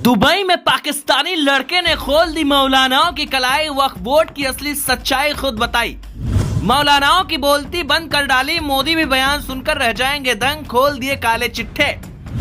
Dubai में पाकिस्तानी लड़के ने खोल दी मौलानाओं की कलाई। वक्फ बोर्ड की असली सच्चाई खुद बताई। मौलानाओं की बोलती बंद कर डाली। मोदी भी बयान सुनकर रह जाएंगे दंग। खोल दिए काले चिट्ठे।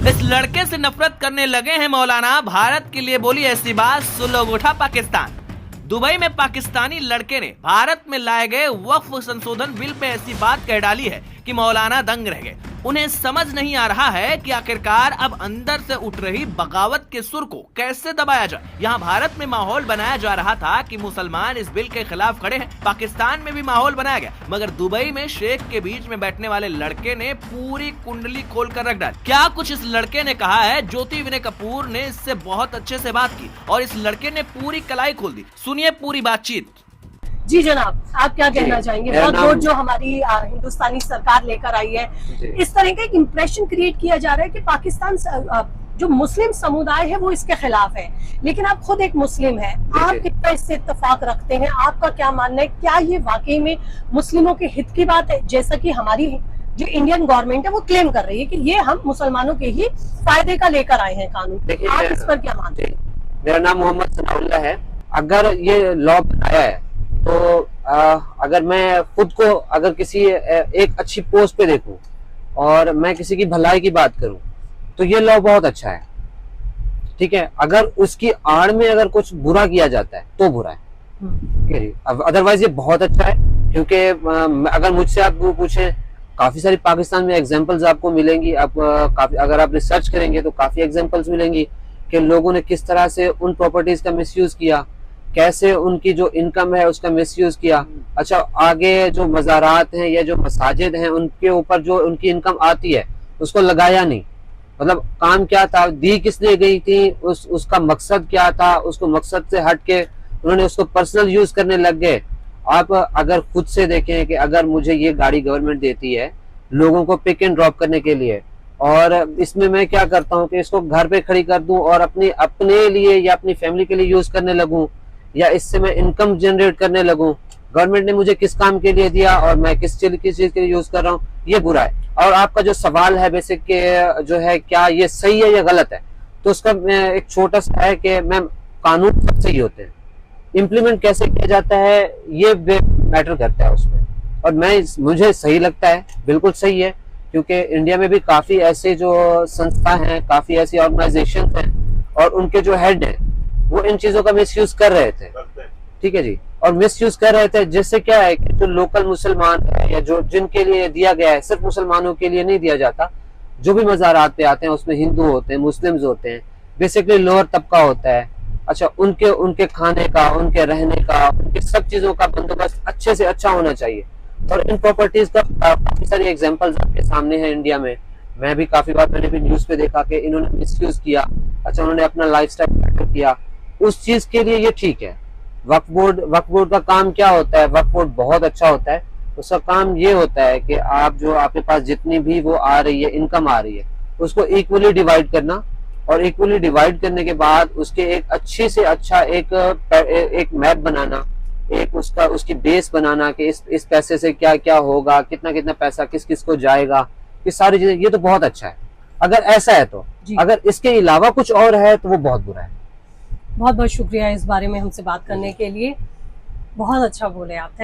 इस लड़के से नफरत करने लगे हैं मौलाना। भारत के लिए बोली ऐसी बात, सुन लोग उठा पाकिस्तान। दुबई में पाकिस्तानी लड़के ने भारत में लाए गए वक्फ संशोधन बिल पे ऐसी बात कह डाली है कि मौलाना दंग रह गए। उन्हें समझ नहीं आ रहा है कि आखिरकार अब अंदर से उठ रही बगावत के सुर को कैसे दबाया जाए। यहाँ भारत में माहौल बनाया जा रहा था कि मुसलमान इस बिल के खिलाफ खड़े हैं। पाकिस्तान में भी माहौल बनाया गया, मगर दुबई में शेख के बीच में बैठने वाले लड़के ने पूरी कुंडली खोल कर रख डाली। क्या कुछ इस लड़के ने कहा है। ज्योति विनय कपूर ने इससे बहुत अच्छे से बात की और इस लड़के ने पूरी कलाई खोल दी। सुनिए पूरी बातचीत। जी जनाब, आप क्या कहना चाहेंगे। वक्फ बोर्ड जो हमारी हिंदुस्तानी सरकार लेकर आई है, इस तरह का एक इम्प्रेशन क्रिएट किया जा रहा है कि पाकिस्तान जो मुस्लिम समुदाय है वो इसके खिलाफ है, लेकिन आप खुद एक मुस्लिम हैं। आप कितना इससे इत्तेफाक रखते हैं, आपका क्या मानना है। क्या ये वाकई में मुस्लिमों के हित की बात है, जैसा कि हमारी जो इंडियन गवर्नमेंट है वो क्लेम कर रही है कि ये हम मुसलमानों के ही फायदे का लेकर आए हैं कानून। आप इस पर क्या मानते हैं। मेरा नाम मोहम्मद सनाउल्लाह है। अगर ये लॉ बनाया है तो अगर मैं खुद को अगर किसी एक अच्छी पोस्ट पे देखूं और मैं किसी की भलाई की बात करूं तो ये लॉ बहुत अच्छा है, ठीक है। अगर उसकी आड़ में अगर कुछ बुरा किया जाता है तो बुरा है, अदरवाइज ये बहुत अच्छा है। क्योंकि अगर मुझसे आप पूछें, काफी सारी पाकिस्तान में एग्जांपल्स आपको मिलेंगी। आप काफी अगर आप रिसर्च करेंगे तो काफी एग्जांपल्स मिलेंगी कि लोगों ने किस तरह से उन प्रॉपर्टीज का मिसयूज किया, कैसे उनकी जो इनकम है उसका मिसयूज किया। अच्छा, आगे जो मज़ारात हैं या जो मसाजिद हैं उनके ऊपर जो उनकी इनकम आती है उसको लगाया नहीं। मतलब काम क्या था, दी किस लिए गई थी, उसका मकसद क्या था, उसको मकसद से हट के उन्होंने उसको पर्सनल यूज करने लग गए। आप अगर खुद से देखें कि अगर मुझे ये गाड़ी गवर्नमेंट देती है लोगों को पिक एंड ड्रॉप करने के लिए, और इसमें मैं क्या करता हूँ कि इसको घर पे खड़ी कर दूं और अपने लिए या अपनी फैमिली के लिए यूज करने लगूं, या इससे मैं इनकम जनरेट करने लगूं। गवर्नमेंट ने मुझे किस काम के लिए दिया और मैं किस चीज के लिए यूज कर रहा हूँ, ये बुरा है। और आपका जो सवाल है बेसिक के जो है क्या ये सही है या गलत है, तो उसका एक छोटा सा है कि मैम कानून सब सही होते हैं, इम्प्लीमेंट कैसे किया जाता है ये मैटर करता है उसमें। और मुझे सही लगता है, बिल्कुल सही है। क्योंकि इंडिया में भी काफी ऐसे जो संस्था हैं, काफी ऐसी ऑर्गेनाइजेशन हैं और उनके जो हेड हैं वो इन चीजों का मिसयूज कर रहे थे, ठीक है जी। और मिसयूज कर रहे थे जिससे क्या है कि जो लोकल मुसलमान है या जो जिनके लिए दिया गया है, सिर्फ मुसलमानों के लिए नहीं दिया जाता, जो भी मज़ारात पे आते हैं उसमें हिंदू होते हैं, मुस्लिम्स होते हैं, बेसिकली लोअर तबका होता है। अच्छा, उनके खाने का, उनके रहने का, उनके सब चीजों का बंदोबस्त अच्छे से अच्छा होना चाहिए। और इन प्रॉपर्टीज का काफी सारी एग्जाम्पल्स आपके सामने है इंडिया में। मैं भी काफी बार मैंने भी न्यूज पे देखा कि इन्होंने मिसयूज किया। अच्छा, उन्होंने अपना लाइफस्टाइल बेटर किया, उस चीज के लिए ये ठीक है। वक्फ बोर्ड का काम क्या होता है, वक्फ बोर्ड बहुत अच्छा होता है। उसका काम ये होता है कि आप जो आपके पास जितनी भी वो आ रही है, इनकम आ रही है, उसको इक्वली डिवाइड करना, और इक्वली डिवाइड करने के बाद उसके एक अच्छी से अच्छा एक मैप बनाना, एक उसकी बेस बनाना कि इस पैसे से क्या क्या होगा, कितना कितना पैसा किस किस को जाएगा, ये सारी चीजें। ये तो बहुत अच्छा है अगर ऐसा है तो। अगर इसके अलावा कुछ और है तो वो बहुत बुरा है। बहुत बहुत शुक्रिया इस बारे में हमसे बात करने के लिए। बहुत अच्छा बोले आप। थैंक